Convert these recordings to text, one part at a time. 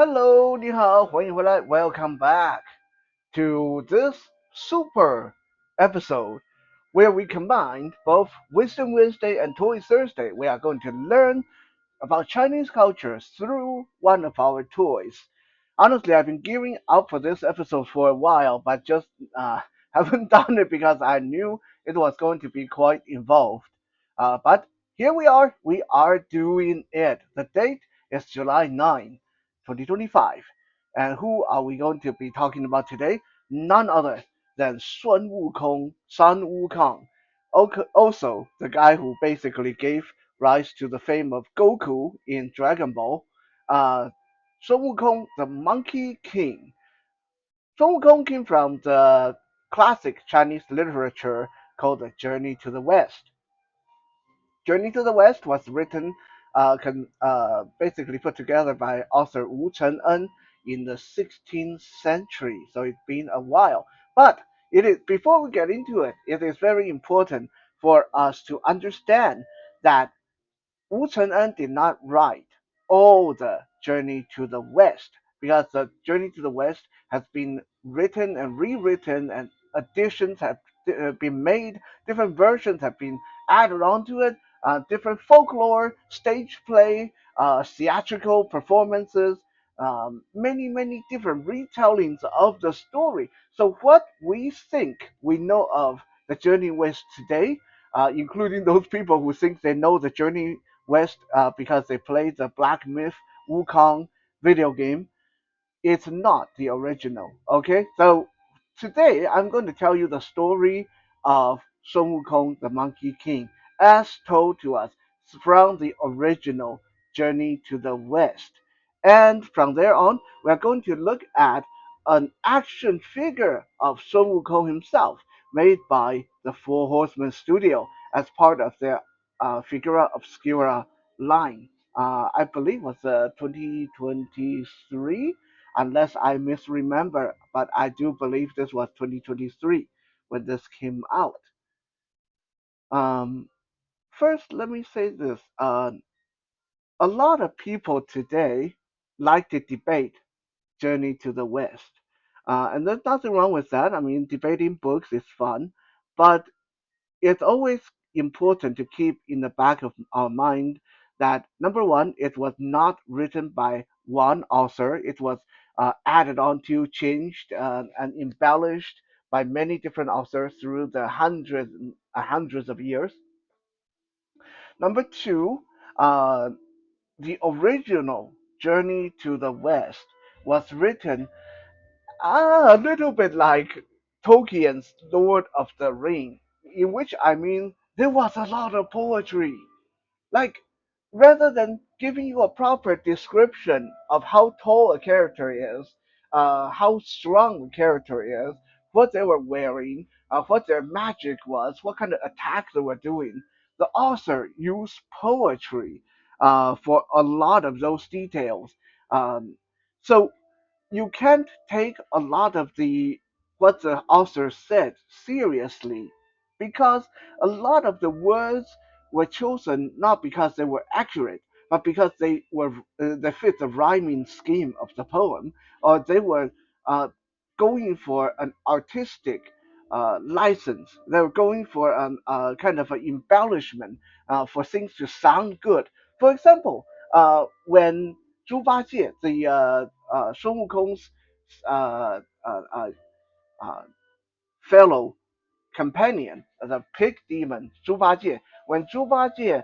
Hello，你好，欢迎回来，Welcome back to this super episode where we combined both Wisdom Wednesday and Toy Thursday. We are going to learn about Chinese culture through one of our toys. Honestly, I've been gearing up for this episode for a while, but just haven't done it because I knew it was going to be quite involved. But here we are. We are doing it. The date is July 9, 2025. And who are we going to be talking about today? None other than Sun Wukong, Sun Wukong. Also, the guy who basically gave rise to the fame of Goku in Dragon Ball. Sun Wukong, the Monkey King. Sun Wukong came from the classic Chinese literature called The Journey to the West. Journey to the West was written, basically put together by author Wu Cheng'en in the 16th century. So it's been a while. But it is before we get into it, it is very important for us to understand that Wu Cheng'en did not write all the Journey to the West because the Journey to the West has been written and rewritten, and additions have been made. Different versions have been added onto it. Different folklore, stage play, theatrical performances, many different retellings of the story. So what we think we know of the Journey West today, including those people who think they know the Journey West because they played the Black Myth Wukong video game. It's not the original. Okay, so today I'm going to tell you the story of Sun Wukong, the Monkey King, as told to us from the original Journey to the West. And from there on, we're going to look at an action figure of Sun Wukong himself, made by the Four Horsemen Studio as part of their Figura Obscura line. I believe was 2023, unless I misremember, but I do believe this was 2023 when this came out. Um, First, let me say this. A lot of people today like to debate Journey to the West. And there's nothing wrong with that. I mean, debating books is fun, but it's always important to keep in the back of our mind that number one, it was not written by one author. It was added on to, changed, and embellished by many different authors through the hundreds of years. Number two, the original Journey to the West was written a little bit like Tolkien's Lord of the Ring, in which I mean there was a lot of poetry. Like, rather than giving you a proper description of how tall a character is, how strong a character is, what they were wearing, what their magic was, what kind of attacks they were doing, the author used poetry for a lot of those details. Um, so you can't take a lot of the what the author said seriously because a lot of the words were chosen not because they were accurate but because they fit the rhyming scheme of the poem, or they were uh, going for an artistic license. They were going for an kind of an embellishment for things to sound good. For example, when 猪八戒, the 孙悟空's uh, uh, uh, uh, fellow companion, the pig demon 猪八戒, when 猪八戒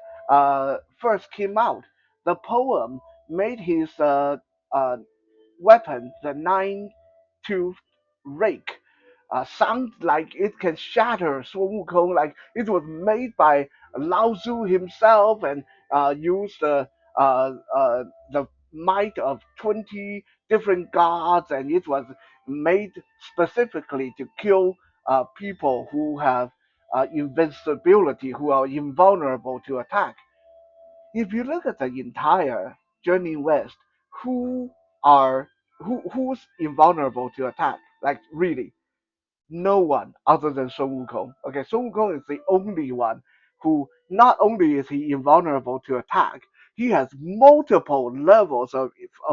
first came out, the poem made his uh, weapon, the nine-toothed rake, sound like it can shatter Sun Wukong, like it was made by Lao Tzu himself and used the might of 20 different gods, and it was made specifically to kill people who have invincibility, who are invulnerable to attack. If you look at the entire Journey West, who are who's invulnerable to attack? Like really, no one other than Sun Wukong. Okay, Sun Wukong is the only one who not only is he invulnerable to attack, he has multiple levels of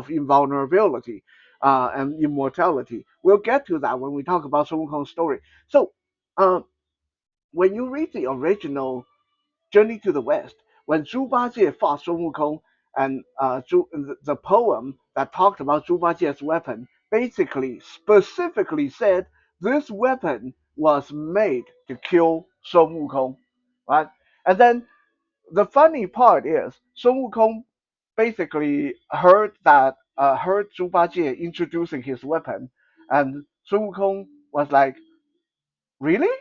invulnerability and immortality. We'll get to that when we talk about Sun Wukong's story. So, uh, when you read the original Journey to the West, when Zhu Bajie fought Sun Wukong, and the poem that talked about Zhu Bajie's weapon basically specifically said this weapon was made to kill Sun Wukong, right? And then the funny part is Sun Wukong basically heard Zhu Bajie introducing his weapon, and Sun Wukong was like, "Really?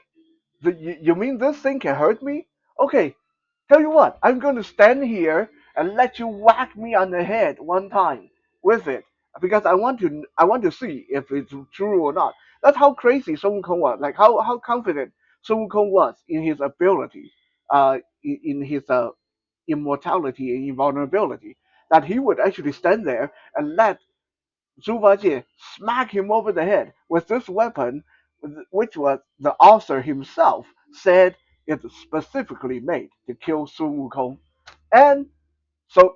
You mean this thing can hurt me? Okay, tell you what, I'm going to stand here and let you whack me on the head one time with it because I want to see if it's true or not." That's how crazy Sun Wukong was. Like how confident Sun Wukong was in his ability, in his immortality and invulnerability, that he would actually stand there and let Zhu Bajie smack him over the head with this weapon, which was the author himself said it's specifically made to kill Sun Wukong. And so,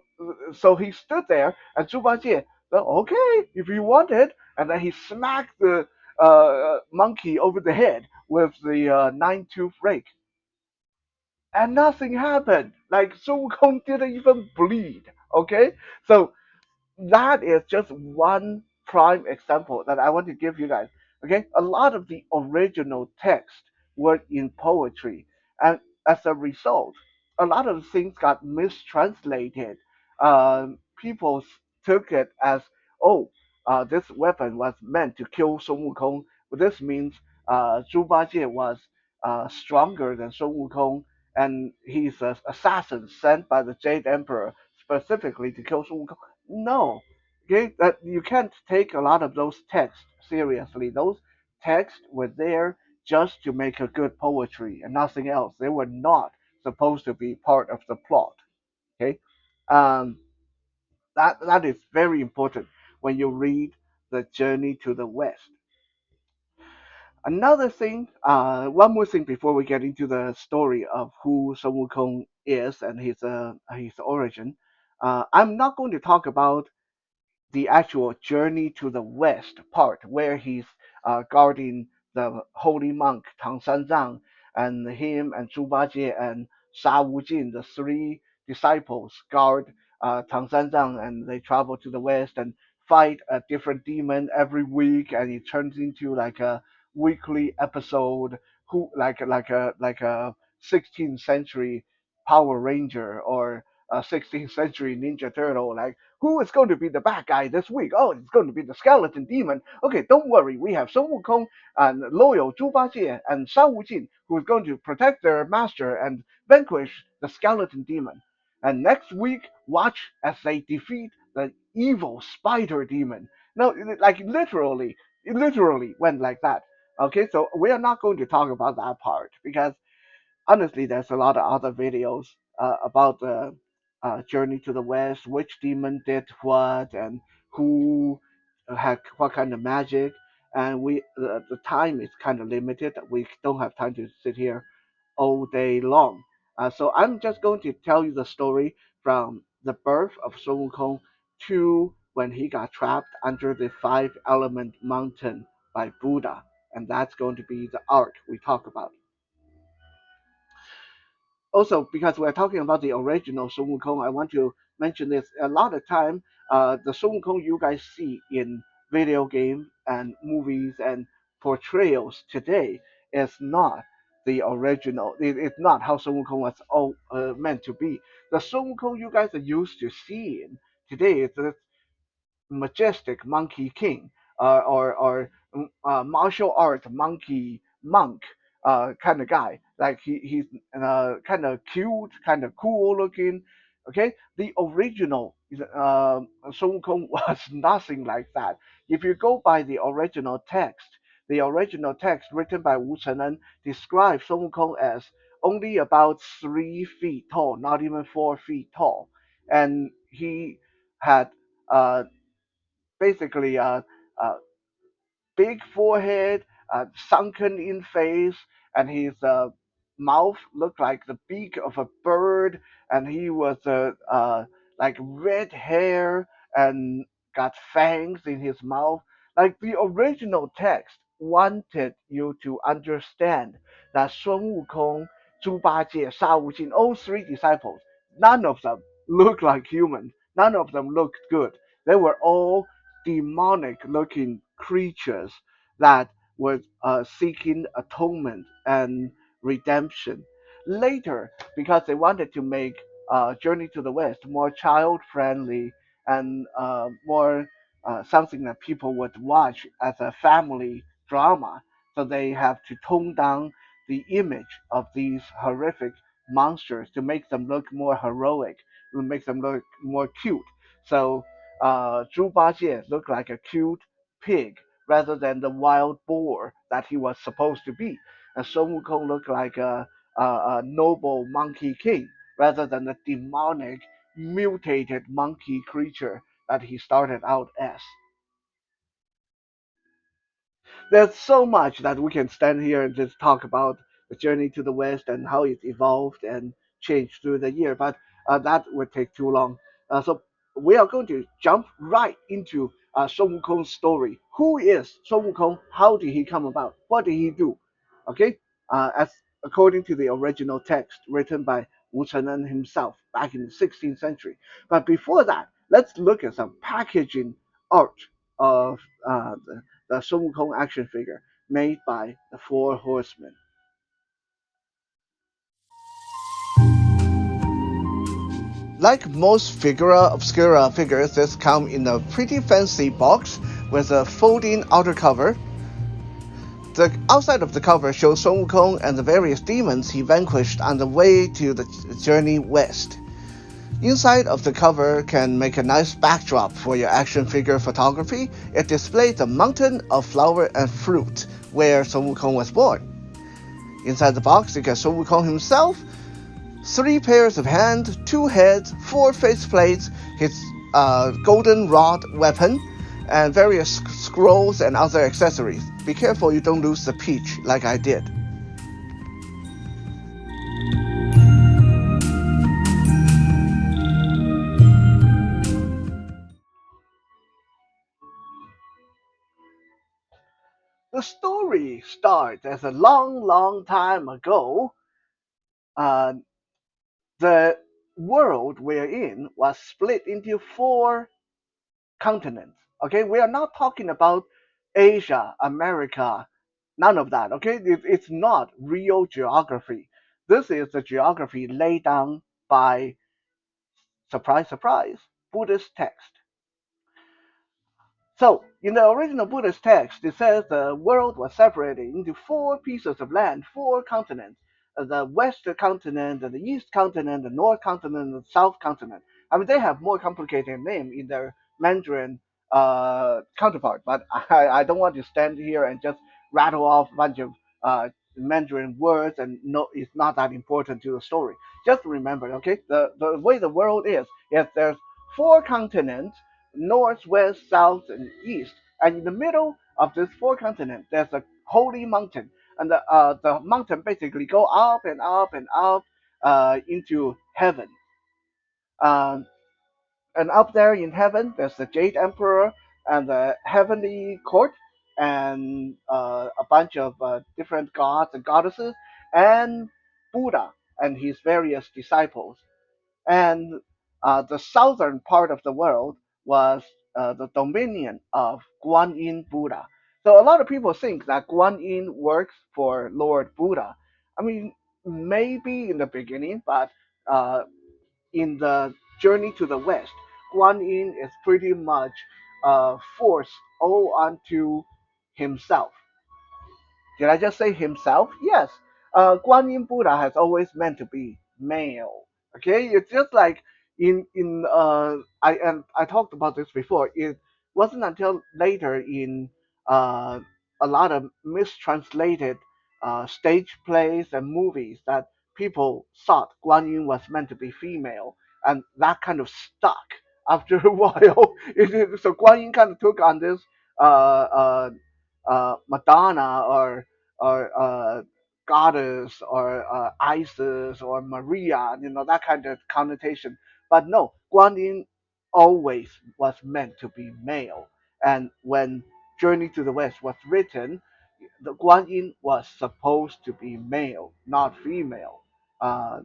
so he stood there, and Zhu Bajie said, "Okay, if you want it," and then he smacked the monkey over the head with the nine-tooth rake, and nothing happened. Like Sun Wukong didn't even bleed. Okay, so that is just one prime example that I want to give you guys. Okay, a lot of the original text were in poetry, and as a result, a lot of things got mistranslated. People took it as, oh, this weapon was meant to kill Sun Wukong. But this means Zhu Bajie was stronger than Sun Wukong, and he's an assassin sent by the Jade Emperor specifically to kill Sun Wukong. No, okay, that you can't take a lot of those texts seriously. Those texts were there just to make a good poetry and nothing else. They were not supposed to be part of the plot. Okay, um, that is very important when you read the Journey to the West. Another thing, one more thing before we get into the story of who Sun Wukong is and his origin. I'm not going to talk about the actual journey to the west part where he's guarding the holy monk Tang Sanzang, and him and Zhu Bajie and Sha Wujin, the three disciples, guard Tang Sanzang, and they travel to the west and fight a different demon every week, and it turns into like a weekly episode, who like a 16th century Power Ranger or a 16th century Ninja Turtle, like who is going to be the bad guy this week? Oh, it's going to be the skeleton demon. Okay, don't worry. We have Sun Wukong and loyal Zhu Bajie and Sha Wujin, who is going to protect their master and vanquish the skeleton demon. And next week, watch as they defeat the evil spider demon. No, like literally, it literally went like that. Okay, so we are not going to talk about that part because honestly, there's a lot of other videos about the journey to the west, which demon did what, and who had what kind of magic. And the time is kind of limited. We don't have time to sit here all day long. So I'm just going to tell you the story from the birth of Sun Wukong to when he got trapped under the five element mountain by Buddha. And that's going to be the arc we talk about. Also, because we're talking about the original Sun Wukong, I want to mention this. A lot of time, the Sun Wukong you guys see in video games and movies and portrayals today is not the original. It's not how Sun Wukong was all meant to be. The Sun Wukong you guys are used to seeing today is this majestic monkey king, or martial art monkey monk kind of guy. Like he's kind of cute, kind of cool looking. Okay, the original Sun Wukong was nothing like that. If you go by the original text written by Wu Cheng'en describes Sun Wukong as only about 3 feet tall, not even 4 feet tall, and he had basically a big forehead, sunken in face, and his mouth looked like the beak of a bird, and he was like red hair and got fangs in his mouth. Like the original text wanted you to understand that Sun Wukong, Zhu Bajie, Sha Wuqing, all three disciples, none of them looked like humans. None of them looked good. They were all demonic looking creatures that were seeking atonement and redemption. Later, because they wanted to make Journey to the West more child friendly and more something that people would watch as a family drama, so they have to tone down the image of these horrific monsters to make them look more heroic, to make them look more cute. So Zhu Bajie looked like a cute pig rather than the wild boar that he was supposed to be. And Sun Wukong looked like a noble monkey king rather than the demonic, mutated monkey creature that he started out as. There's so much that we can stand here and just talk about the journey to the West and how it evolved and changed through the year, but that would take too long. So we are going to jump right into Sun Wukong's story. Who is Sun Wukong? How did he come about? What did he do? Okay, as according to the original text written by Wu Cheng'en himself back in the 16th century. But before that, let's look at some packaging art of the Sun Wukong action figure made by the Four Horsemen. Like most Figura Obscura figures, this come in a pretty fancy box with a folding outer cover. The outside of the cover shows Sun Wukong and the various demons he vanquished on the way to the journey west. Inside of the cover can make a nice backdrop for your action figure photography. It displays the mountain of flower and fruit where Sun Wukong was born. Inside the box, you get Sun Wukong himself, 3 pairs of hands, 2 heads, 4 faceplates, his golden rod weapon, and various scrolls and other accessories. Be careful you don't lose the peach like I did. The story starts as a long, long time ago. Uh, the world we're in was split into 4 continents. Okay, we are not talking about Asia, America, none of that. Okay, it's not real geography. This is the geography laid down by, surprise, surprise, Buddhist text. So, in the original Buddhist text, it says the world was separated into 4 pieces of land, 4 continents: the West continent, the East continent, the North continent, and the South continent. I mean, they have more complicated name in their Mandarin counterpart, but I don't want to stand here and just rattle off a bunch of Mandarin words, and no, it's not that important to the story. Just remember, okay, the way the world is there's 4 continents: north, west, south, and east. And in the middle of this 4 continents, there's a holy mountain, and the mountain basically go up and up and up into heaven. Um, and up there in heaven, there's the Jade Emperor and the heavenly court, and a bunch of different gods and goddesses, and Buddha and his various disciples. And the southern part of the world was the dominion of Guan Yin Buddha. So a lot of people think that Guan Yin works for Lord Buddha. I mean, maybe in the beginning, but uh, in the journey to the west, Guan Yin is pretty much forced all onto himself. Did I just say himself? Yes. Guan Yin Buddha has always meant to be male. Okay, it's just like in I talked about this before. It wasn't until later in uh, a lot of mistranslated stage plays and movies that people thought Guan Yin was meant to be female, and that kind of stuck after a while. So Guan Yin kind of took on this Madonna or goddess or Isis or Maria, that kind of connotation But no, Guanyin always was meant to be male. And when Journey to the West was written, the Guanyin was supposed to be male, not female, uh,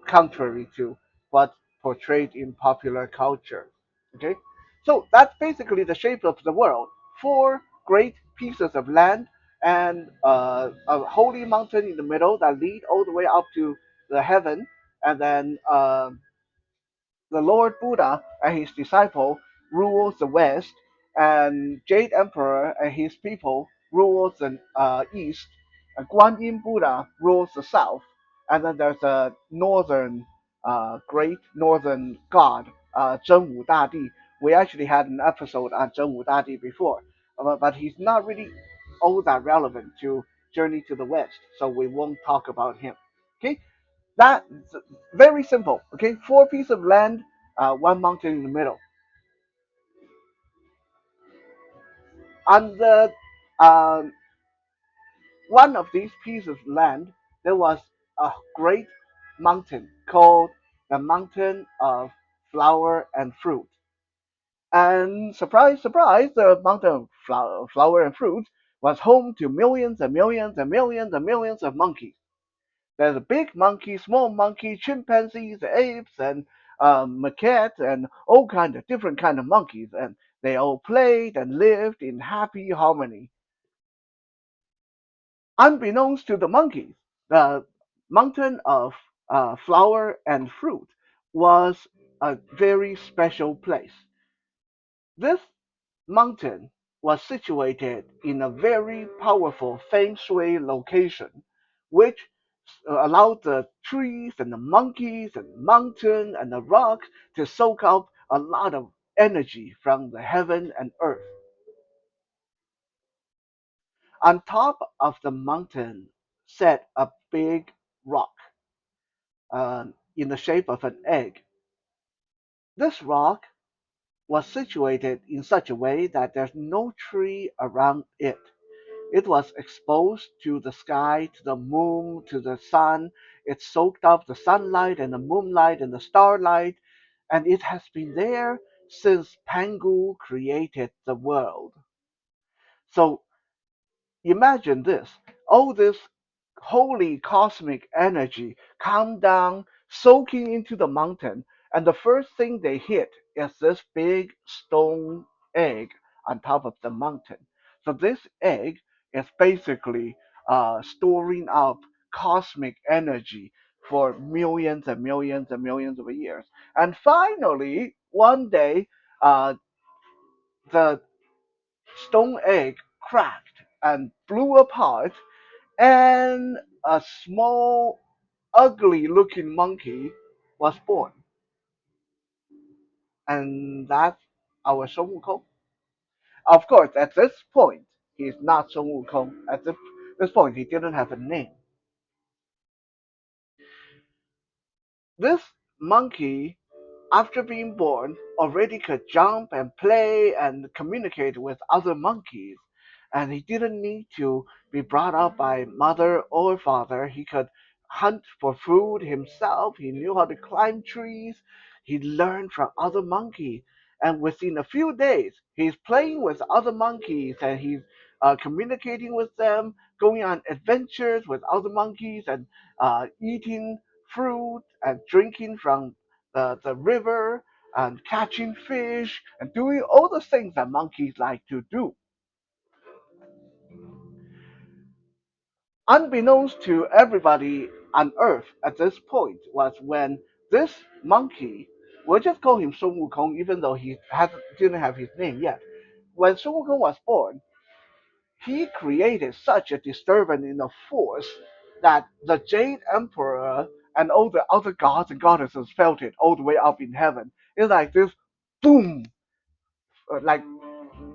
contrary to what's portrayed in popular culture. Okay, so that's basically the shape of the world. Four great pieces of land and a holy mountain in the middle that lead all the way up to the heaven, and then the Lord Buddha and his disciple rules the west, and Jade Emperor and his people rules the east, and Guanyin Buddha rules the south, and then there's a northern, great northern god, Zhen Wu Dadi. We actually had an episode on Zhen Wu Dadi before, but he's not really all that relevant to Journey to the West, so we won't talk about him. Okay, that's very simple. Okay, four pieces of land, one mountain in the middle. On the one of these pieces of land, there was a great mountain called the Mountain of Flower and Fruit. And surprise, surprise, the mountain of flower and fruit was home to millions and millions and millions and millions of monkeys. There's a big monkey, small monkey, chimpanzees, apes, and macaques, and all kind of different kind of monkeys, and they all played and lived in happy harmony. Unbeknownst to the monkeys, the mountain of flower and fruit was a very special place. This mountain was situated in a very powerful feng shui location, which allowed the trees and the monkeys and the mountain and the rocks to soak up a lot of energy from the heaven and earth. On top of the mountain sat a big rock in the shape of an egg. This rock was situated in such a way that there's no tree around it. It was exposed to the sky, to the moon, to the sun. It soaked up the sunlight and the moonlight and the starlight, and it has been there since Pangu created the world. So imagine this, all this holy cosmic energy come down, soaking into the mountain, and the first thing they hit is this big stone egg on top of the mountain. So this egg is basically storing up cosmic energy for millions and millions and millions of years. And finally, one day, the stone egg cracked and blew apart, and a small, ugly looking monkey was born. And that's our Sun Wukong. Of course, at this point, he's not Sun Wukong. At this point, he didn't have a name. This monkey, after being born, already could jump and play and communicate with other monkeys. And he didn't need to be brought up by mother or father. He could hunt for food himself. He knew how to climb trees. He learned from other monkeys. And within a few days, he's playing with other monkeys and he's communicating with them, going on adventures with other monkeys, and eating fruit and drinking from the river and catching fish and doing all the things that monkeys like to do. Unbeknownst to everybody on Earth at this point was when this monkey, we'll just call him Sun Wukong, even though didn't have his name yet. When Sun Wukong was born, he created such a disturbance in the force that the Jade Emperor and all the other gods and goddesses felt it all the way up in heaven. It's like this boom, like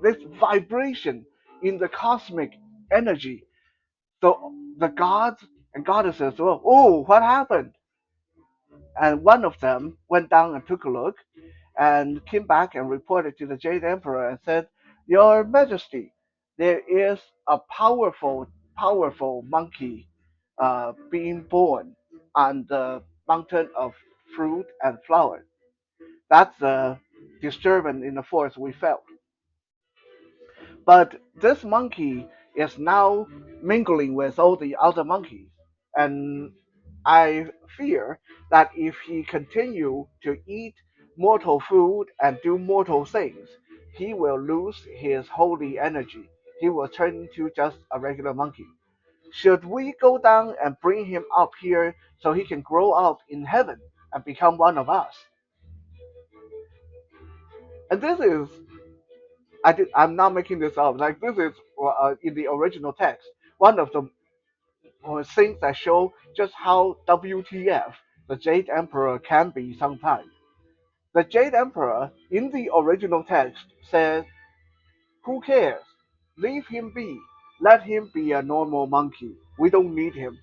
this vibration in the cosmic energy. So the gods and goddesses were, oh, what happened? And one of them went down and took a look and came back and reported to the Jade Emperor and said, Your Majesty, there is a powerful, powerful monkey being born on the mountain of fruit and flower. That's the disturbance in the forest we felt. But this monkey is now mingling with all the other monkeys, and I fear that if he continue to eat mortal food and do mortal things, he will lose his holy energy. He will turn into just a regular monkey. Should we go down and bring him up here so he can grow up in heaven and become one of us? And this is, I'm not making this up. Like this is in the original text. One of the things that show just how WTF the Jade Emperor can be sometimes. The Jade Emperor in the original text says, "Who cares? Leave him be. Let him be a normal monkey. We don't need him."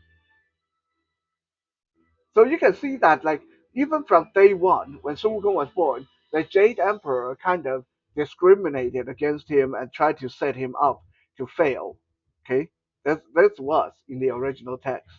So you can see that, like, even from day one, when Sun Wukong was born, the Jade Emperor kind of discriminated against him and tried to set him up to fail. Okay, this was in the original text.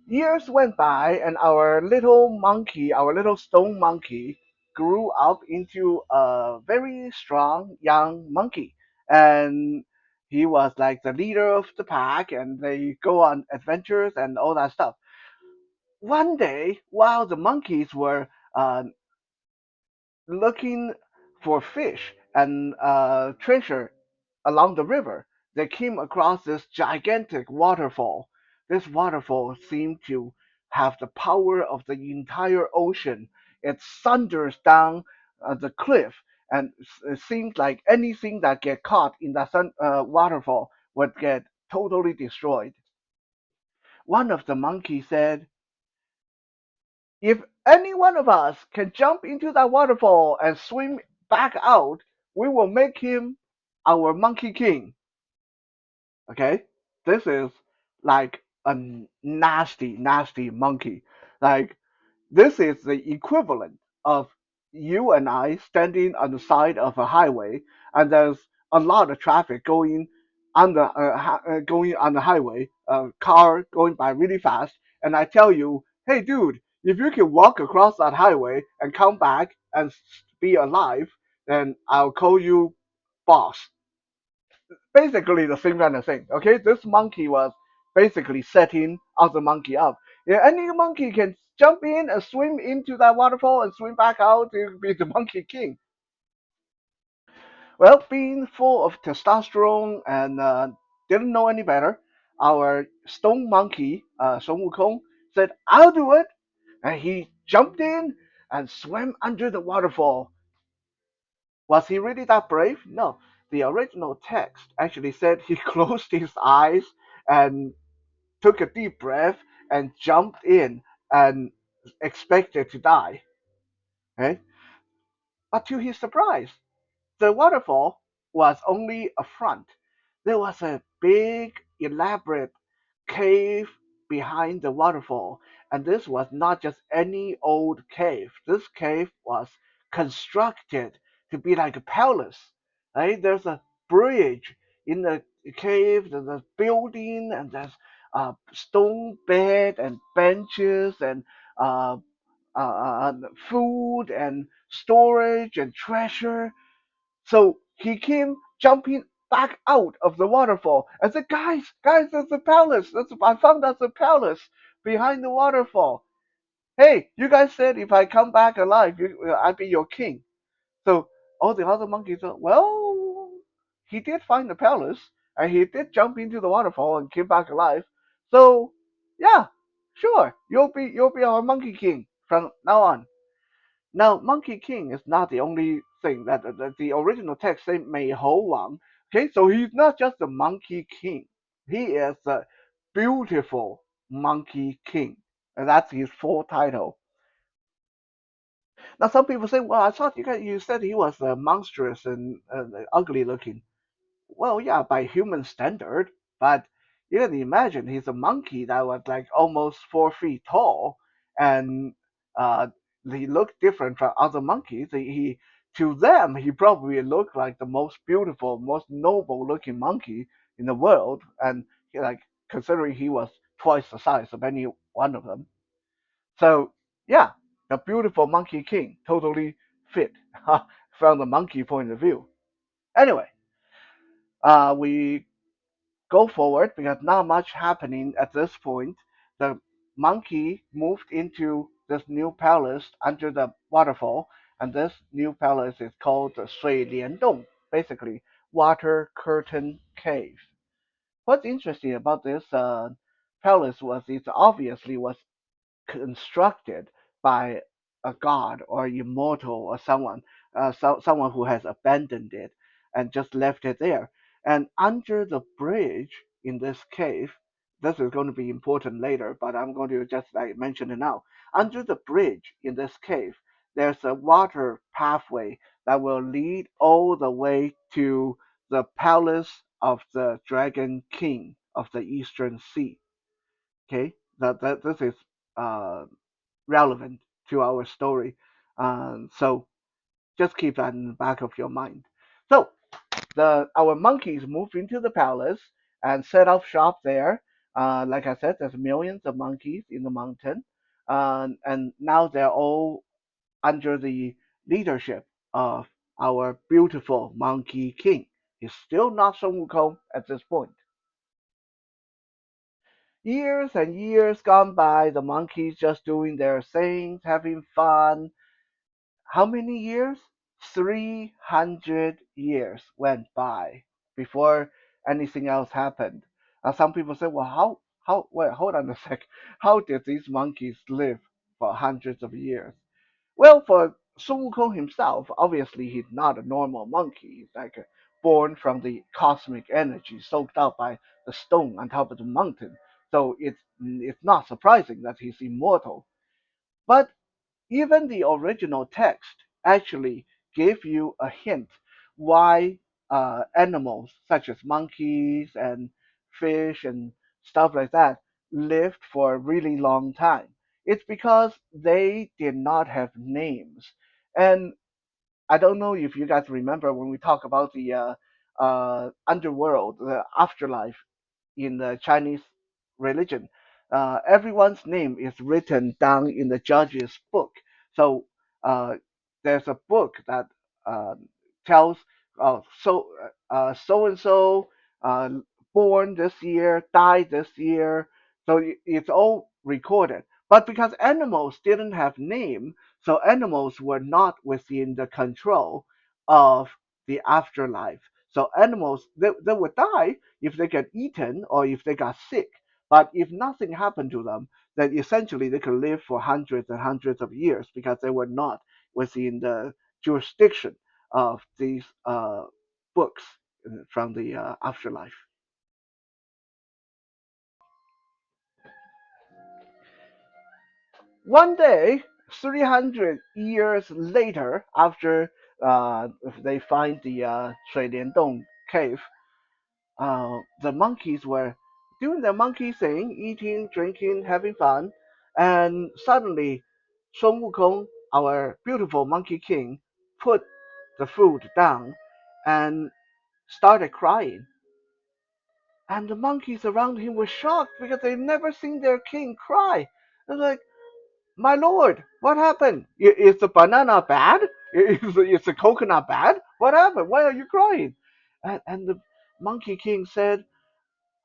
Years went by, and our little monkey, our little stone monkey, grew up into a very strong young monkey. And he was like the leader of the pack, and they go on adventures and all that stuff. One day, while the monkeys were looking for fish and treasure along the river, they came across this gigantic waterfall. This waterfall seemed to have the power of the entire ocean. It thunders down the cliff, and it seems like anything that get caught in that waterfall would get totally destroyed. One of the monkeys said, "If any one of us can jump into that waterfall and swim back out, we will make him our monkey king." Okay? This is like a nasty, nasty monkey. Like, this is the equivalent of you and I standing on the side of a highway, and there's a lot of traffic going on the highway, a car going by really fast, and I tell you, "Hey, dude, if you can walk across that highway and come back and be alive, then I'll call you boss." Basically the same kind of thing. Okay, this monkey was basically setting other monkey up. Yeah, any monkey can jump in and swim into that waterfall and swim back out to be the monkey king. Well, being full of testosterone and didn't know any better, our stone monkey, Sun Wukong, said, "I'll do it," and he jumped in and swam under the waterfall. Was he really that brave? No. The original text actually said he closed his eyes and took a deep breath and jumped in and expected to die. Okay? But to his surprise, the waterfall was only a front. There was a big, elaborate cave behind the waterfall, and this was not just any old cave. This cave was constructed to be like a palace. Right? There's a bridge in the cave, there's a building, and there's stone bed and benches and uh, food and storage and treasure. So he came jumping back out of the waterfall and said, "Guys, guys, there's a palace. I found that's a palace behind the waterfall. Hey, you guys said if I come back alive, I'd be your king." So all the other monkeys said, "Well, he did find the palace and he did jump into the waterfall and came back alive. So yeah, sure, you'll be our monkey king from now on." Now, Monkey King is not the only thing that the original text say Mei Hou Wang. Okay, so he's not just the Monkey King. He is the beautiful Monkey King. And that's his full title. Now, some people say, "Well, I thought you said he was monstrous and ugly looking." Well, yeah, by human standard, but you can imagine he's a monkey that was like almost 4 feet tall, and uh, he looked different from other monkeys. To them, he probably looked like the most beautiful, most noble looking monkey in the world, and like considering he was twice the size of any one of them. So yeah, the beautiful Monkey King totally fit from the monkey point of view. Anyway, we go forward because not much happening at this point. The monkey moved into this new palace under the waterfall, and this new palace is called the Sui Lian Dong, basically water curtain cave. What's interesting about this palace was it obviously was constructed by a god or immortal or someone, someone who has abandoned it and just left it there. And under the bridge in this cave, this is going to be important later, but I'm going to just like mention it now. Under the bridge in this cave, there's a water pathway that will lead all the way to the palace of the Dragon King of the Eastern Sea. Okay, that this is uh, relevant to our story. So just keep that in the back of your mind. So the our monkeys moved into the palace and set up shop there. Like I said, there's millions of monkeys in the mountain, and now they're all under the leadership of our beautiful Monkey King. He's still not Sun Wukong at this point. Years and years gone by, the monkeys just doing their things, having fun. How many years? 300 years went by before anything else happened. Some people say, well, wait, hold on a sec. How did these monkeys live for hundreds of years? Well, for Sun Wukong himself, obviously he's not a normal monkey. He's like born from the cosmic energy soaked up by the stone on top of the mountain. So it's not surprising that he's immortal. But even the original text actually gave you a hint why animals such as monkeys and fish and stuff like that lived for a really long time. It's because they did not have names. And I don't know if you guys remember when we talk about the underworld, the afterlife in the Chinese religion. Everyone's name is written down in the judge's book. So uh, there's a book that uh, tells so and so born this year, died this year. So it's all recorded. But because animals didn't have name, so animals were not within the control of the afterlife. So animals they would die if they get eaten or if they got sick. But if nothing happened to them, then essentially they could live for hundreds and hundreds of years because they were not within the jurisdiction of these books from the afterlife. One day, 300 years later, after they find the Shui Dong cave, the monkeys were doing their monkey thing, eating, drinking, having fun, and suddenly Sun Wukong, our beautiful monkey king, put the food down and started crying. And the monkeys around him were shocked because they'd never seen their king cry. They're like, my lord, what happened? Is the banana bad? Is the coconut bad? What happened? Why are you crying? And the Monkey King said,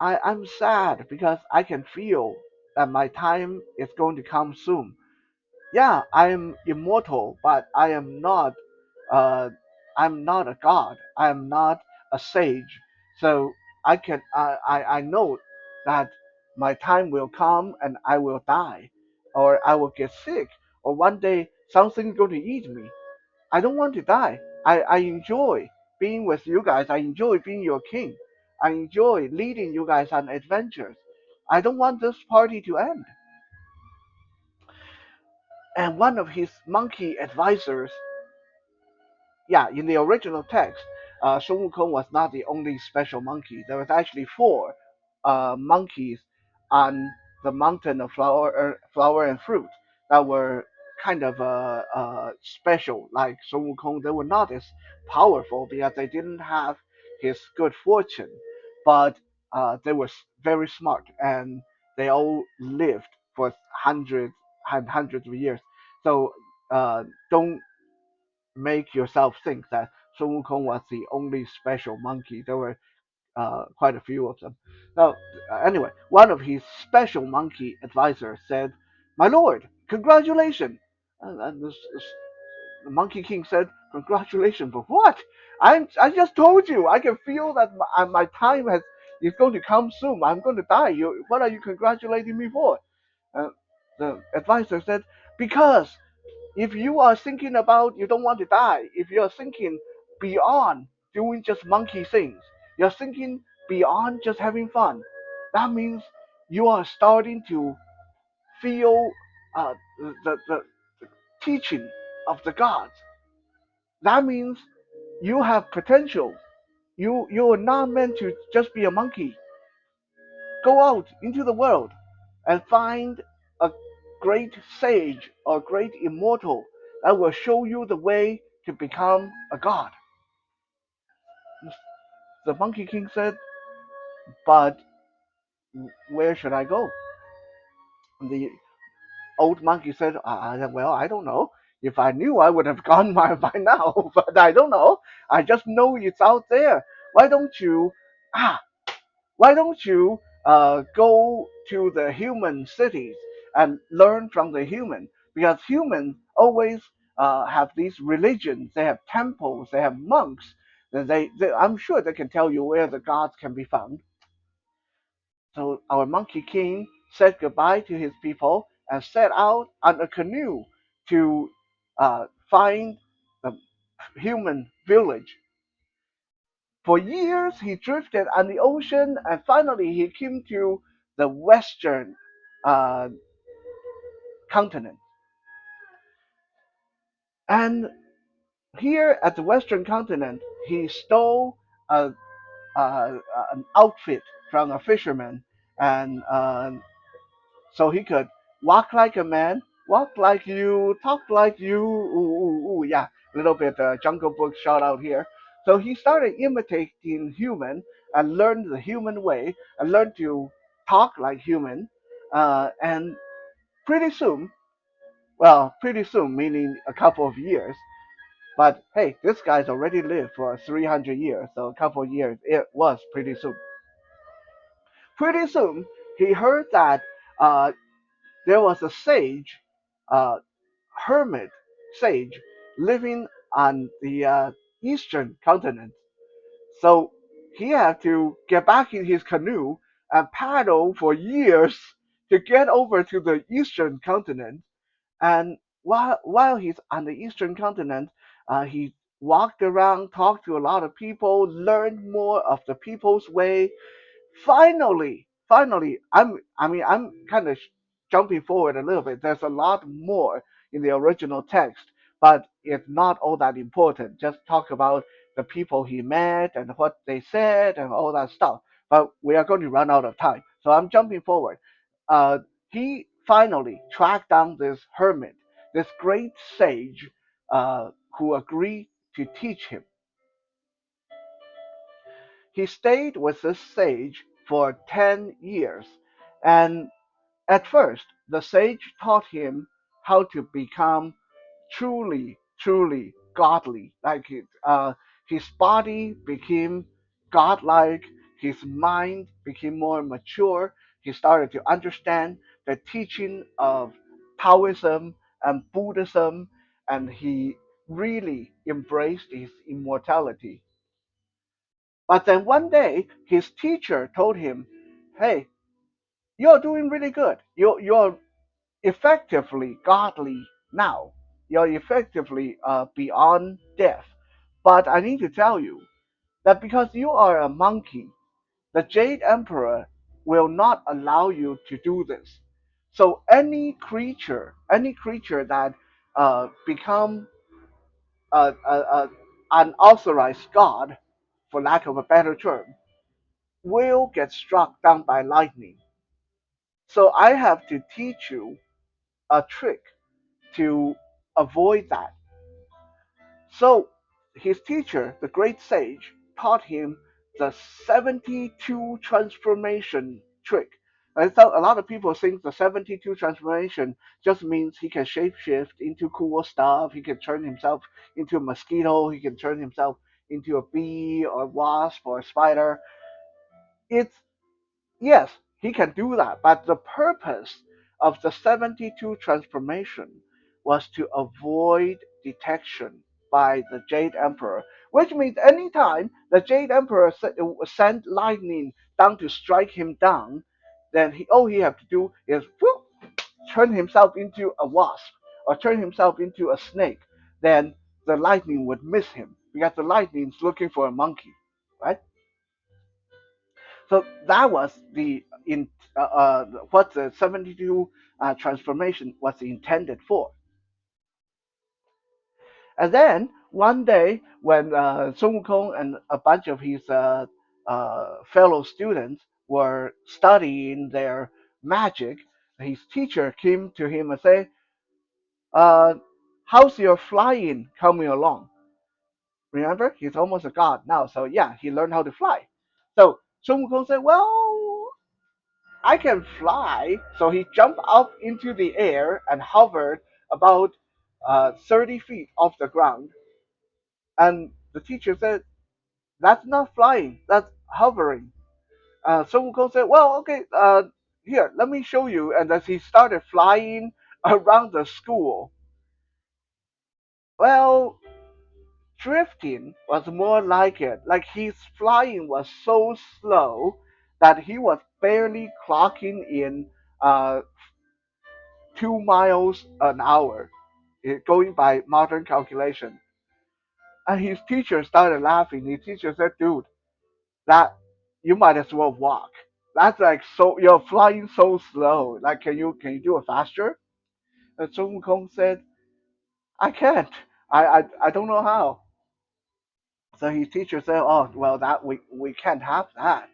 I'm sad because I can feel that my time is going to come soon. Yeah, I am immortal, but uh I'm not a god. I'm not a sage. So I know that my time will come and I will die, or I will get sick, or one day something's going to eat me. I don't want to die. I enjoy being with you guys. I enjoy being your king. I enjoy leading you guys on adventures. I don't want this party to end. And one of his monkey advisors, yeah, in the original text, Sun Wukong was not the only special monkey. There was actually four monkeys on the mountain of flower and fruit that were kind of special, like Sun Wukong. They were not as powerful because they didn't have his good fortune, but they were very smart and they all lived for hundreds and hundreds of years. So don't make yourself think that Sun Wukong was the only special monkey. There were quite a few of them. Now, anyway, one of his special monkey advisors said, "My lord, congratulations!" And the Monkey King said, "Congratulations for what? I just told you. I can feel that my time is going to come soon. I'm going to die. What are you congratulating me for?" Uh, the advisor said, "Because if you are thinking about you don't want to die, if you're thinking beyond doing just monkey things, you're thinking beyond just having fun, that means you are starting to feel the teaching of the gods. That means you have potential. You are not meant to just be a monkey. Go out into the world and find a great sage or great immortal that will show you the way to become a god." The Monkey King said, "But where should I go?" The old monkey said, "Well, I don't know. If I knew, I would have gone by now, but I don't know. I just know it's out there. Why don't you, ah, why don't you go to the human cities and learn from the human? Because humans always have these religions. They have temples. They have monks. I'm sure they can tell you where the gods can be found." So our Monkey King said goodbye to his people and set out on a canoe to find the human village. For years, he drifted on the ocean, and finally, he came to the western uh, continent. And here at the western continent, he stole a, an outfit from a fisherman, and so he could walk like a man, walk like you, talk like you. Ooh, ooh, ooh, yeah, a little bit Jungle Book shout out here. So he started imitating human and learned the human way and learned to talk like human. And pretty soon, well, pretty soon, meaning a couple of years, but hey, this guy's already lived for 300 years, so a couple of years, it was pretty soon. Pretty soon, he heard that there was a sage, uh, hermit sage, living on the eastern continent. So he had to get back in his canoe and paddle for years to get over to the eastern continent. And while he's on the eastern continent, he walked around, talked to a lot of people, learned more of the people's way. Finally, I'm kind of jumping forward a little bit. There's a lot more in the original text, but it's not all that important. Just talk about the people he met and what they said and all that stuff. But we are going to run out of time, so I'm jumping forward. He finally tracked down this hermit, this great sage, who agreed to teach him. He stayed with this sage for 10 years, and at first the sage taught him how to become truly godly. His body became godlike, his mind became more mature. He started to understand the teaching of Taoism and Buddhism, and he really embraced his immortality. But then one day, his teacher told him, "Hey, you're doing really good. You're effectively godly now. You're effectively beyond death. But I need to tell you that because you are a monkey, the Jade Emperor will not allow you to do this. So any creature that become unauthorized god, for lack of a better term, will get struck down by lightning. So I have to teach you a trick to avoid that." So his teacher, the great sage, taught him the 72 transformation trick. And so a lot of people think the 72 transformation just means he can shapeshift into cool stuff. He can turn himself into a mosquito. He can turn himself into a bee or wasp or a spider. It's Yes, he can do that, but the purpose of the 72 transformation was to avoid detection by the Jade Emperor, which means anytime the Jade Emperor sent lightning down to strike him down, then all he have to do is whoop, turn himself into a wasp or turn himself into a snake. Then the lightning would miss him because the lightning's looking for a monkey, right? So that was what the 72 transformation was intended for. And then one day, when Sun Wukong and a bunch of his fellow students were studying their magic, his teacher came to him and said, uh, "How's your flying coming along?" Remember, he's almost a god now, so yeah, he learned how to fly. So Sun Wukong said, "Well, I can fly." So he jumped up into the air and hovered about 30 feet off the ground. And the teacher said, "That's not flying, that's hovering." Sun Wukong said, "Well, okay, here, let me show you." And as he started flying around the school, well, drifting was more like it. Like his flying was so slow that he was barely clocking in 2 miles an hour, going by modern calculation. And his teacher started laughing. His teacher said, "Dude, that you might as well walk. That's like so you're flying so slow. Like, can you do it faster?" And Sun Wukong said, "I can't. I don't know how." So his teacher said, "Oh well, that we can't have that.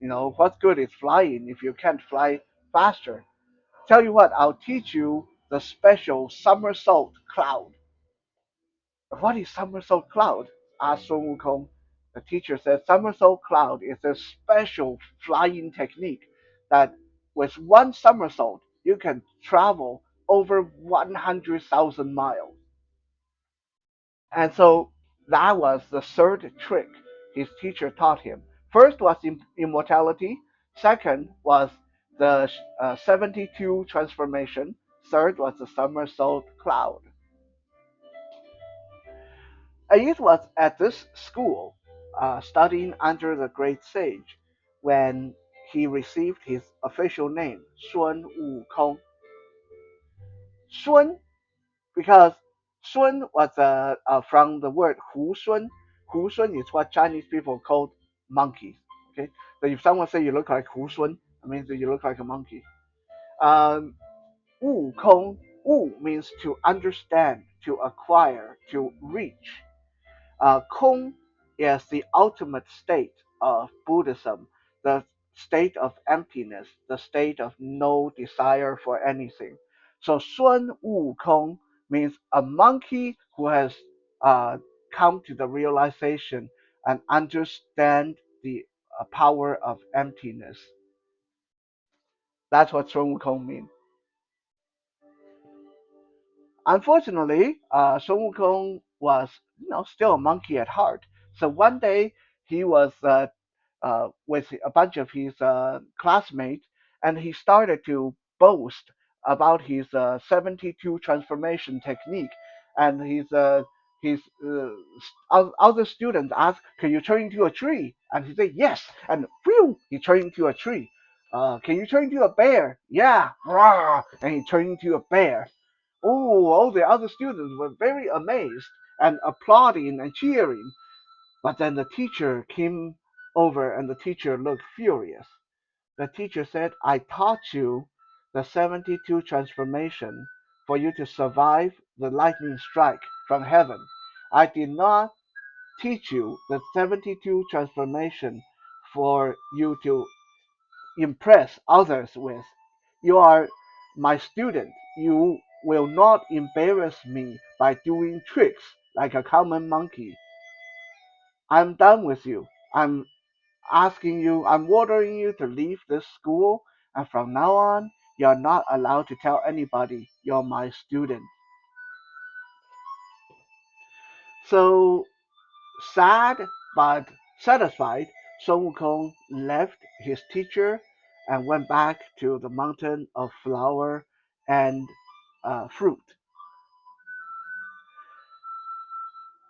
What good is flying if you can't fly faster? Tell you what, I'll teach you the special somersault cloud." "What is somersault cloud?" asked Sun Wukong. The teacher said somersault cloud is a special flying technique that with one somersault you can travel over 100,000 miles. And so that was the third trick his teacher taught him. First was immortality. Second was the 72 transformation. Third was the somersault cloud. It was at this school, studying under the great sage, when he received his official name, Sun Wukong. Sun, because Sun was from the word Hu Sun. Hu Sun is what Chinese people call monkeys. Okay, so if someone say you look like Hu Sun, it means that you look like a monkey. Um, Wukong, Wu means to understand, to acquire, to reach. Kong is the ultimate state of Buddhism, the state of emptiness, the state of no desire for anything. So Sun Wu Kong means a monkey who has uh, come to the realization and understand the power of emptiness. That's what Sun Wu Kong means. Unfortunately, Sun Wukong was, still a monkey at heart. So one day he was with a bunch of his classmates, and he started to boast about his 72 transformation technique. And his other students asked, "Can you turn into a tree?" And he said, "Yes." And whew, he turned into a tree. "Can you turn into a bear?" "Yeah." Rawr, and he turned into a bear. Oh, all the other students were very amazed and applauding and cheering. But then the teacher came over and the teacher looked furious. The teacher said, "I taught you the 72 transformation for you to survive the lightning strike from heaven. I did not teach you the 72 transformation for you to impress others with. You are my student. You will not embarrass me by doing tricks like a common monkey. I'm done with you. I'm ordering you to leave this school, and from now on, you're not allowed to tell anybody you're my student. So sad but satisfied, Sun Wukong left his teacher and went back to the mountain of flower and fruit.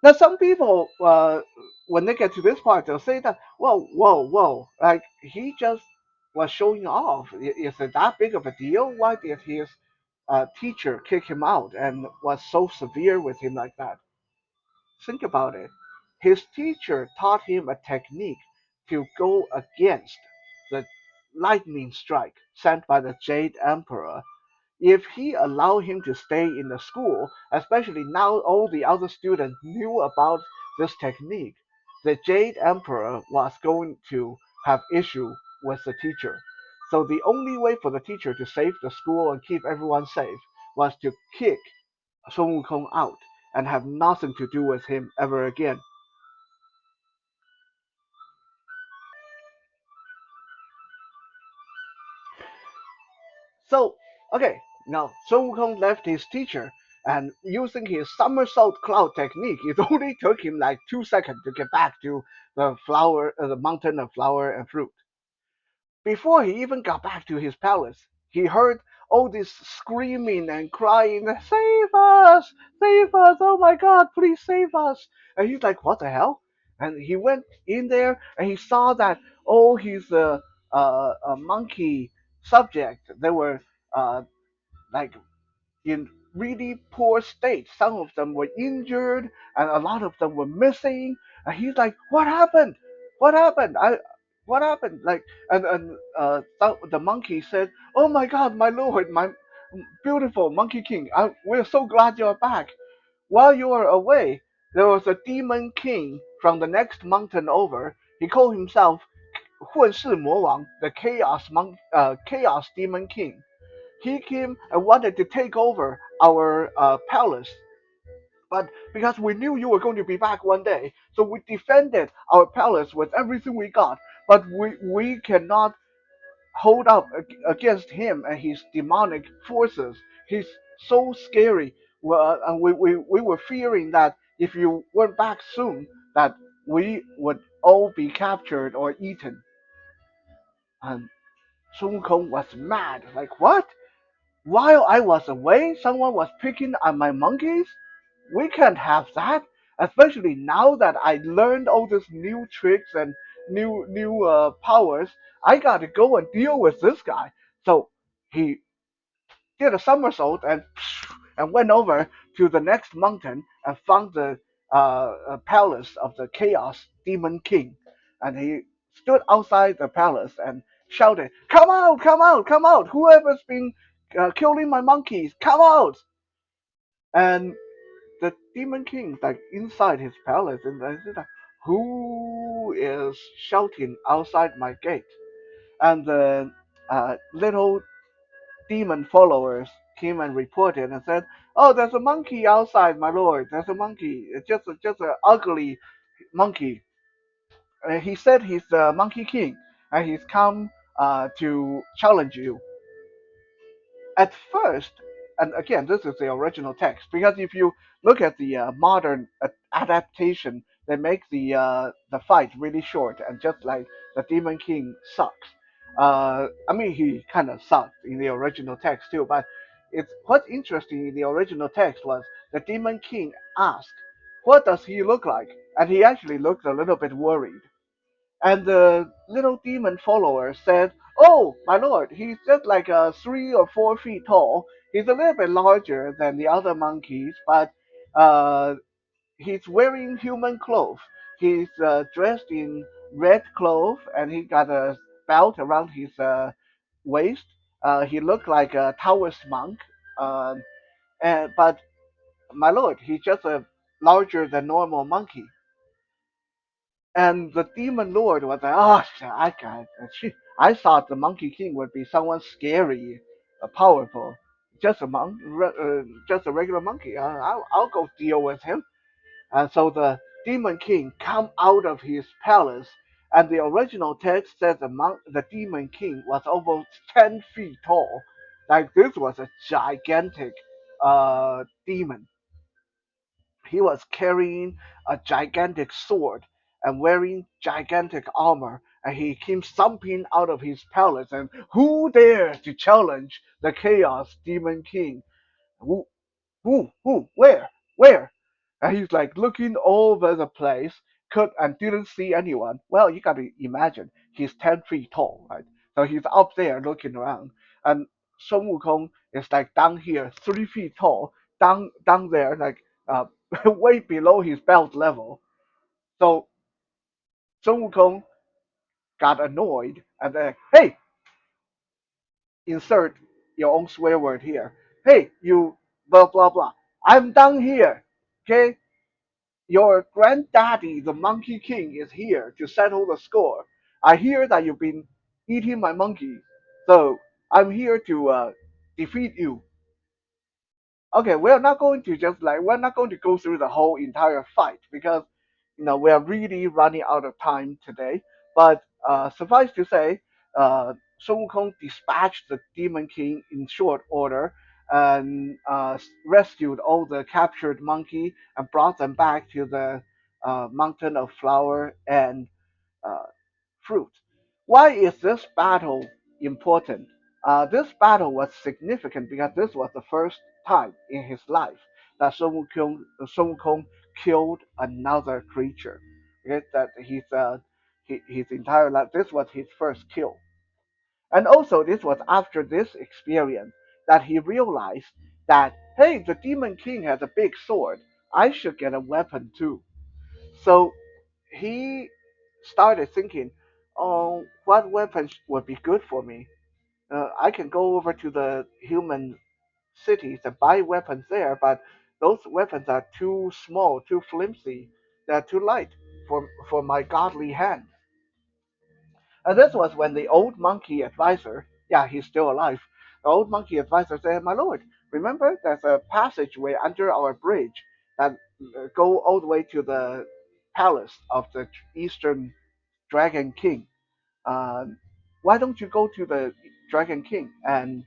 Now, some people, when they get to this part, they'll say that, whoa, whoa, whoa, like he just was showing off. Is it that big of a deal? Why did his teacher kick him out and was so severe with him like that? Think about it. His teacher taught him a technique to go against the lightning strike sent by the Jade Emperor. If he allowed him to stay in the school, especially now all the other students knew about this technique, the Jade Emperor was going to have issue with the teacher. So the only way for the teacher to save the school and keep everyone safe was to kick Sun Wukong out and have nothing to do with him ever again. So, okay, now Sun Wukong left his teacher, and using his somersault cloud technique, it only took him like 2 seconds to get back to the mountain of flower and fruit. Before he even got back to his palace, he heard all this screaming and crying, "Save us! Save us! Oh my God, please save us!" And he's like, "What the hell?" And he went in there and he saw that all his monkey subject, they were uh, like in really poor state. Some of them were injured, and a lot of them were missing. And he's like, "What happened? What happened? What happened?" Like, the monkey said, "Oh my God, my lord, my beautiful Monkey King, we're so glad you're back. While you were away, there was a demon king from the next mountain over. He called himself 混世魔王, the chaos demon king. He came and wanted to take over our palace. But because we knew you were going to be back one day, so we defended our palace with everything we got. But we cannot hold up against him and his demonic forces. He's so scary. Well, and we were fearing that if you weren't back soon, that we would all be captured or eaten." And Sun Wukong was mad. Like, what? While I was away, someone was picking on my monkeys? We can't have that. Especially now that I learned all these new tricks and new powers, I gotta go and deal with this guy. So he did a somersault and went over to the next mountain and found the palace of the Chaos Demon King. And he stood outside the palace and shouted, "Come out! Come out! Come out! Whoever's been killing my monkeys, come out!" And the Demon King, like inside his palace, and I said, "Who is shouting outside my gate?" And the little demon followers came and reported and said, "Oh, there's a monkey outside, my lord. There's a monkey. It's just an ugly monkey. He said he's the Monkey King, and he's come to challenge you." At first, and again, this is the original text, because if you look at the modern adaptation, they make the fight really short, and just like the Demon King sucks. I mean, he kind of sucked in the original text too, but it's what's interesting in the original text was the Demon King asked, "What does he look like?" And he actually looked a little bit worried. And the little demon follower said, "Oh, my lord, he's just like 3 or 4 feet tall. He's a little bit larger than the other monkeys, but uh, he's wearing human clothes. He's dressed in red clothes, and he got a belt around his waist. He looked like a Taoist monk. Um, but my lord, he's just a larger than normal monkey." And the demon lord was like, "Oh, I got I thought the Monkey King would be someone scary, powerful. Just a just a regular monkey. I'll go deal with him." And so the demon king come out of his palace And the original text says the demon king was almost 10 feet tall. Like this was a gigantic demon. He was carrying a gigantic sword and wearing gigantic armor, and he came stomping out of his palace. And who dares to challenge the Chaos Demon King? Who, who, where? And he's like looking all over the place, could and didn't see anyone. Well, you gotta imagine, he's 10 feet tall, right? So he's up there looking around, and Sun Wukong is like down here, 3 feet tall, down there, like way below his belt level. So Sun Wukong got annoyed and then, hey, insert your own swear word here. Hey, you blah blah blah. I'm down here. Okay, your granddaddy, the Monkey King, is here to settle the score. I hear that you've been eating my monkey, so I'm here to defeat you. Okay, we're not going to go through the whole entire fight because we are really running out of time today. But suffice to say, Sun Wukong dispatched the Demon King in short order and rescued all the captured monkey and brought them back to the mountain of flower and uh, fruit. Why is this battle important? This battle was significant because this was the first time in his life that Sun Wukong killed another creature. Okay, that his entire life, this was his first kill. And also, this was after this experience that he realized that, hey, the Demon King has a big sword. I should get a weapon too. So he started thinking, oh, what weapons would be good for me? I can go over to the human cities and buy weapons there, but those weapons are too small, too flimsy, they're too light for my godly hand. And this was when the old monkey advisor, yeah, he's still alive. The old monkey advisor said, my lord, remember there's a passageway under our bridge that go all the way to the palace of the Eastern Dragon King. Uh, why don't you go to the Dragon King and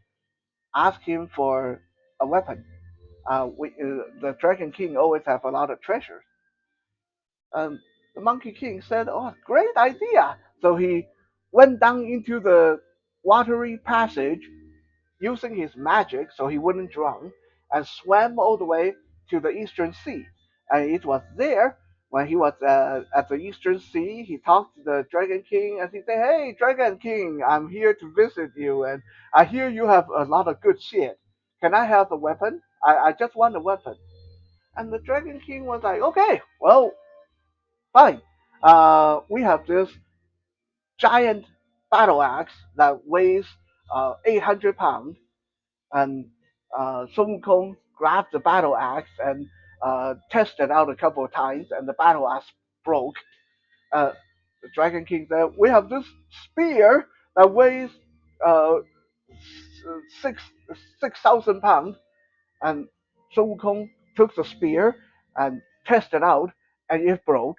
ask him for a weapon? The Dragon King always have a lot of treasures. The Monkey King said, "Oh, great idea!" So he went down into the watery passage using his magic so he wouldn't drown, and swam all the way to the Eastern Sea. And it was there when he was at the Eastern Sea. He talked to the Dragon King and he said, "Hey, Dragon King, I'm here to visit you, and I hear you have a lot of good shit. Can I have a weapon? I just want a weapon." And the Dragon King was like, "Okay, well, fine. We have this giant battle axe that weighs 800 pounds, and Sun Wukong grabbed the battle axe and tested out a couple of times, and the battle axe broke. Uh, the Dragon King said, "We have this spear that weighs uh, six 6,000 pounds," and Sun Wukong took the spear and tested out, and it broke.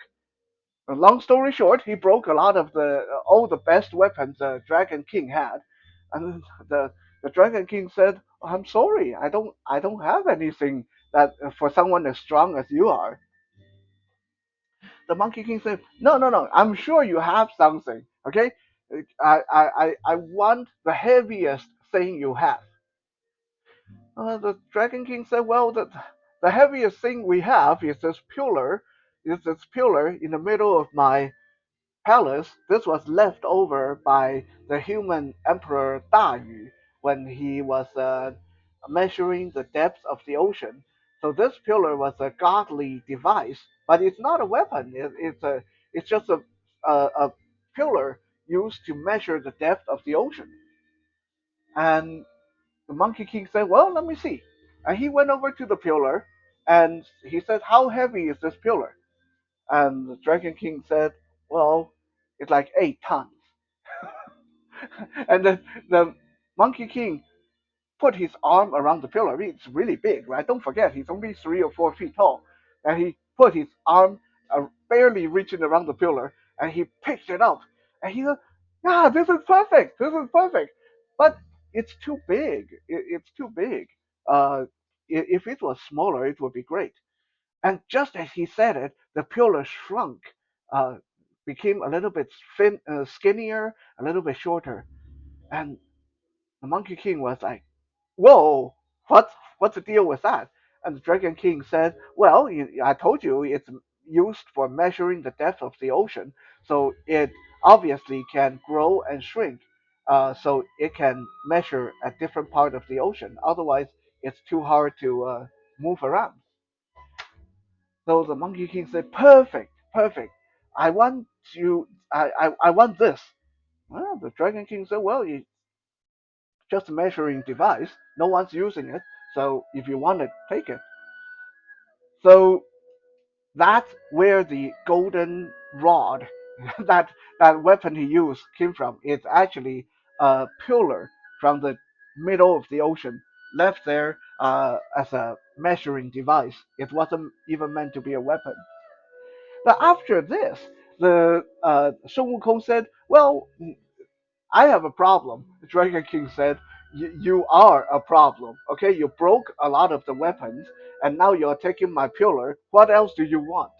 Long story short, he broke a lot of the all the best weapons the Dragon King had, and the Dragon King said, "I'm sorry, I don't have anything that for someone as strong as you are." The Monkey King said, "No, no, no, I'm sure you have something. Okay, I want the heaviest thing you have." The Dragon King said, "Well, the heaviest thing we have is this pillar in the middle of my palace. This was left over by the human emperor Da Yu when he was measuring the depth of the ocean. So this pillar was a godly device, but it's not a weapon. It's just a pillar used to measure the depth of the ocean." And the Monkey King said, "Well, let me see." And he went over to the pillar and he said, "How heavy is this pillar?" And the Dragon King said, "Well, it's like 8 tons." And the Monkey King put his arm around the pillar. It's really big, right? Don't forget, he's only 3 or 4 feet tall. And he put his arm barely reaching around the pillar. and he picks it up, and he goes, "Yeah, this is perfect. This is perfect." But it's too big. It's too big. Uh, if it was smaller, it would be great. And just as he said it, the pillar shrunk, uh, became a little bit skinnier, a little bit shorter, and the Monkey King was like, "Whoa, what's the deal with that?" And the Dragon King said, "Well, I told you it's used for measuring the depth of the ocean, so it obviously can grow and shrink, so it can measure a different part of the ocean. Otherwise, it's too hard to move around." So the Monkey King said, "Perfect, perfect. I want you. I want this." Well, the Dragon King said, "Well, it's just a measuring device. No one's using it. So if you want it, take it." So that's where the golden rod, that weapon he used, came from. It's actually a pillar from the middle of the ocean, left there as a measuring device. It wasn't even meant to be a weapon. But after this, the Sun Wukong said, "Well, I have a problem." The Dragon King said, "You are a problem. Okay, you broke a lot of the weapons, and now you're taking my pillar. What else do you want?"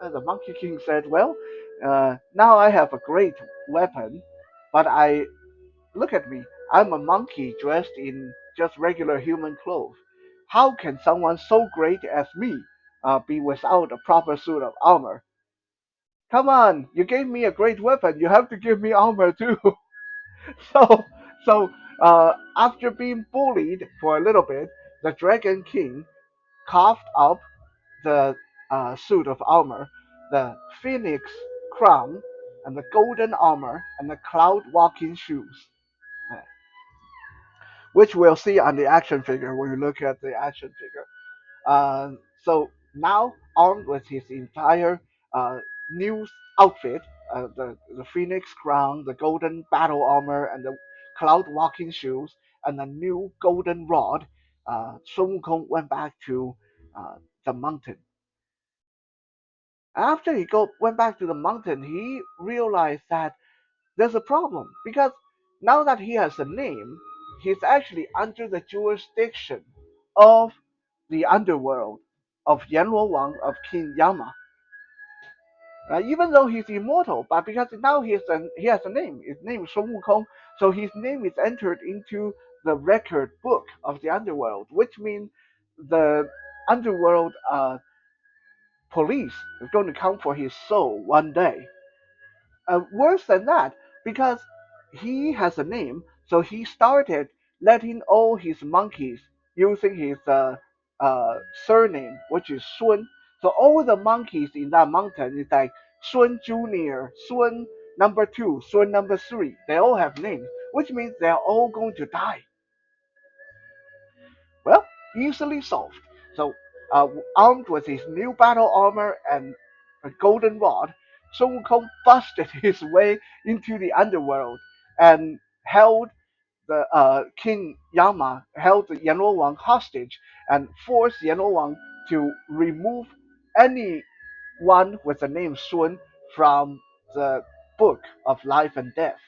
And the Monkey King said, "Well, now I have a great weapon, but I look at me. I'm a monkey dressed in just regular human clothes. How can someone so great as me be without a proper suit of armor? Come on, you gave me a great weapon. You have to give me armor too." so after being bullied for a little bit, the Dragon King coughed up the suit of armor, the phoenix crown, and the golden armor, and the cloud walking shoes, uh, which we'll see on the action figure when you look at the action figure. So now, armed with his entire uh, new outfit, the phoenix crown, the golden battle armor, and the cloud walking shoes, and the new golden rod, Sun Wukong went back to the mountain. After went back to the mountain, he realized that there's a problem because now that he has a name, he's actually under the jurisdiction of the underworld of Yanluo Wang, of King Yama. Even though he's immortal, but because now he has a name, his name is Sun Wukong, so his name is entered into the record book of the underworld, which means the underworld police is going to come for his soul one day. Worse than that, because he has a name, so he started letting all his monkeys using his surname, which is Sun. So all the monkeys in that mountain is like Sun Junior, Sun number two, Sun number three. They all have names, which means they're all going to die. Well, easily solved. So, armed with his new battle armor and a golden rod, Sun Wukong busted his way into the underworld and held the King Yama, held the Yanluo Wang hostage and forced Yanluo Wang to remove anyone with the name Sun from the book of life and death.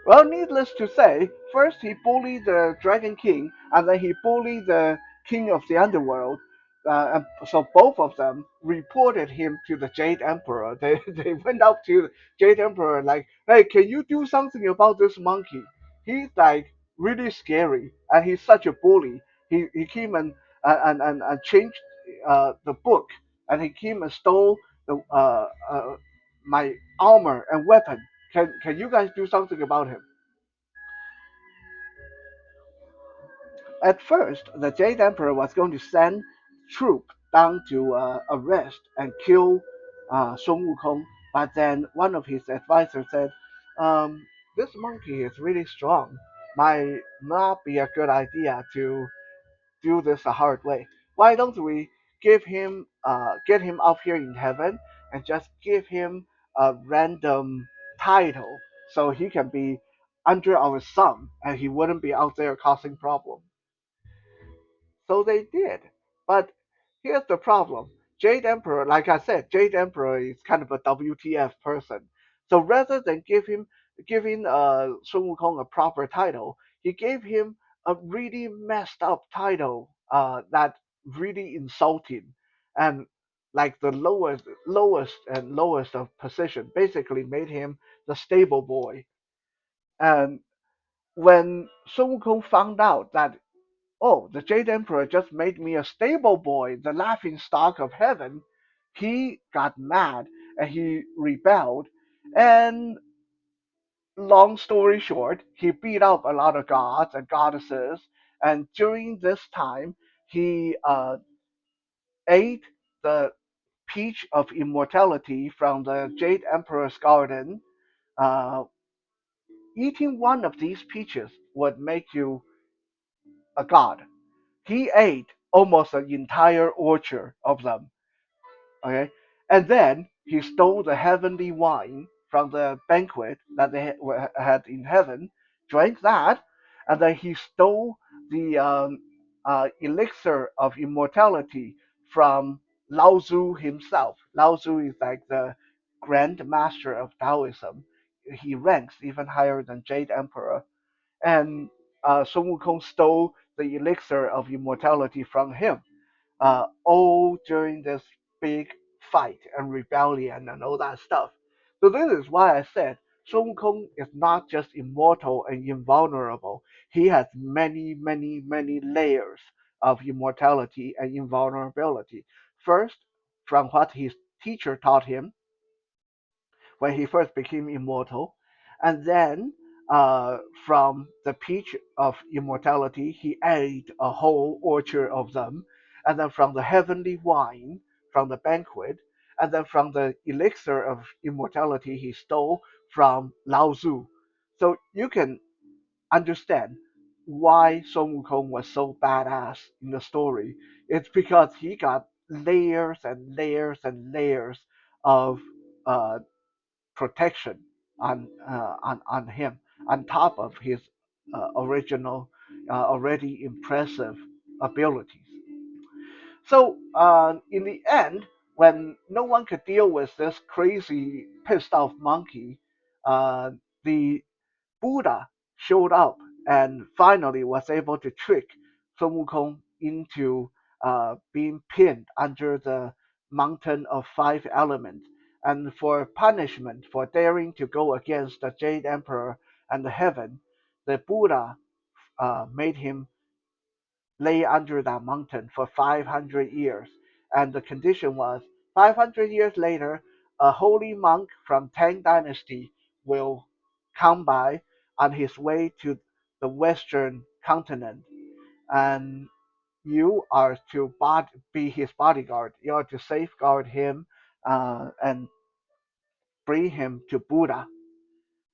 Well, needless to say, first he bullied the Dragon King, and then he bullied the King of the Underworld. And so both of them reported him to the Jade Emperor. They went up to the Jade Emperor like, "Hey, can you do something about this monkey? He's like really scary, and he's such a bully. He came and changed the book, and he came and stole the my armor and weapon. Can you guys do something about him?" At first, the Jade Emperor was going to send troops down to arrest and kill Sun Wukong, but then one of his advisors said, "This monkey is really strong. Might not be a good idea to do this the hard way. Why don't we get him up here in heaven and just give him a random title so he can be under our sun and he wouldn't be out there causing problems." So they did. But here's the problem. Jade Emperor, like I said, Jade Emperor is kind of a WTF person. So rather than giving Sun Wukong a proper title, he gave him a really messed up title that really insulting and like the lowest of position. Basically, made him the stable boy. And when Sun Wukong found out that, oh, the Jade Emperor just made me a stable boy, the laughing stock of heaven, he got mad and he rebelled. And long story short, he beat up a lot of gods and goddesses. And during this time, he ate the peach of immortality from the Jade Emperor's garden. Uh, Eating one of these peaches would make you a god. He ate almost an entire orchard of them. Okay, and then he stole the heavenly wine from the banquet that they had in heaven, drank that, and then he stole the elixir of immortality from Lao Tzu himself. Lao Tzu is like the grand master of Taoism. He ranks even higher than Jade Emperor, and Sun Wukong stole the elixir of immortality from him, all during this big fight and rebellion and all that stuff. So this is why I said Sun Wukong is not just immortal and invulnerable. He has many, many, many layers of immortality and invulnerability. First, from what his teacher taught him, when he first became immortal, and then from the peach of immortality, he ate a whole orchard of them, and then from the heavenly wine from the banquet, and then from the elixir of immortality he stole from Lao Tzu. So you can understand why Sun Wukong was so badass in the story. It's because he got layers and layers and layers of uh, protection on him, on top of his original, already impressive abilities. So in the end, when no one could deal with this crazy, pissed off monkey, the Buddha showed up and finally was able to trick Sun Wukong into being pinned under the mountain of five elements. And for punishment for daring to go against the Jade Emperor and the heaven, the Buddha made him lay under that mountain for 500 years. And the condition was 500 years later, a holy monk from Tang Dynasty will come by on his way to the Western continent. And you are to be his bodyguard. You are to safeguard him and bring him to Buddha.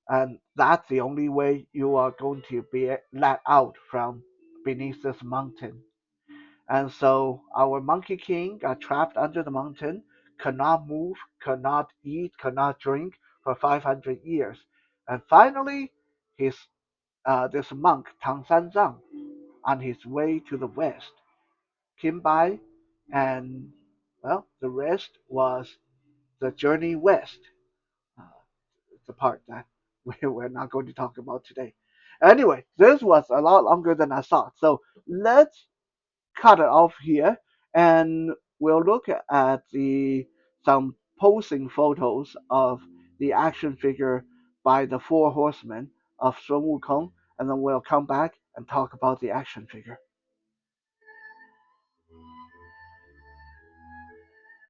And that's the only way you are going to be let out from beneath this mountain. And so our Monkey King got trapped under the mountain, could not move, could not eat, could not drink for 500 years. And finally, his this monk, Tang Sanzang, on his way to the west, came by, and well, the rest was the journey west. Uh, the part that we're not going to talk about today. Anyway, this was a lot longer than I thought. So let's cut it off here, and we'll look at the some posing photos of the action figure by the four horsemen of Sun Wukong, and then we'll come back and talk about the action figure.